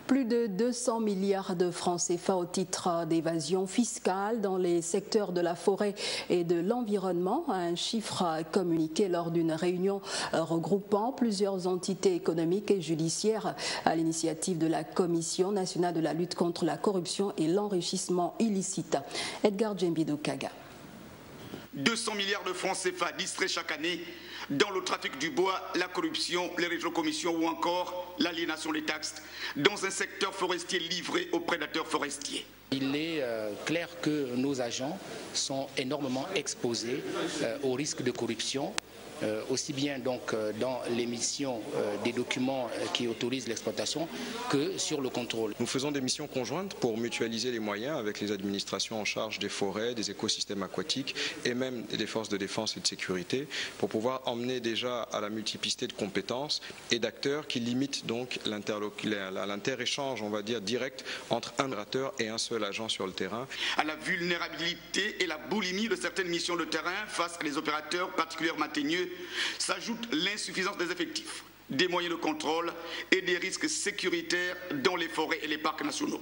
Plus de 200 milliards de francs CFA au titre d'évasion fiscale dans les secteurs de la forêt et de l'environnement. Un chiffre communiqué lors d'une réunion regroupant plusieurs entités économiques et judiciaires à l'initiative de la Commission nationale de la lutte contre la corruption et l'enrichissement illicite. Edgar Djembido Kaga. 200 milliards de francs CFA distraits chaque année dans le trafic du bois, la corruption, les rétrocommissions ou encore l'aliénation des taxes dans un secteur forestier livré aux prédateurs forestiers. Il est clair que nos agents sont énormément exposés au risque de corruption, aussi bien donc dans l'émission des documents qui autorisent l'exploitation que sur le contrôle. Nous faisons des missions conjointes pour mutualiser les moyens avec les administrations en charge des forêts, des écosystèmes aquatiques et même des forces de défense et de sécurité pour pouvoir emmener déjà à la multiplicité de compétences et d'acteurs qui limitent donc l'interéchange, on va dire, direct entre un opérateur et un seul agent sur le terrain. À la vulnérabilité et la boulimie de certaines missions de terrain face à des opérateurs particulièrement teigneux s'ajoute l'insuffisance des effectifs, des moyens de contrôle et des risques sécuritaires dans les forêts et les parcs nationaux.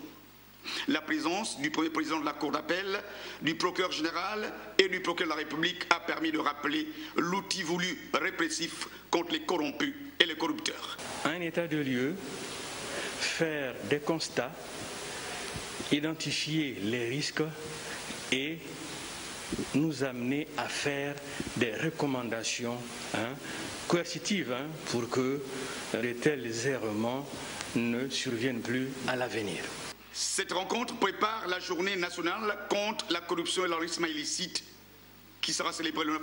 La présence du premier président de la Cour d'appel, du procureur général et du procureur de la République a permis de rappeler l'outil voulu répressif contre les corrompus et les corrupteurs. Un état de lieu, faire des constats, identifier les risques et nous amener à faire des recommandations coercitives pour que de tels errements ne surviennent plus à l'avenir. Cette rencontre prépare la journée nationale contre la corruption et l'enrichissement illicite qui sera célébrée le 9 décembre.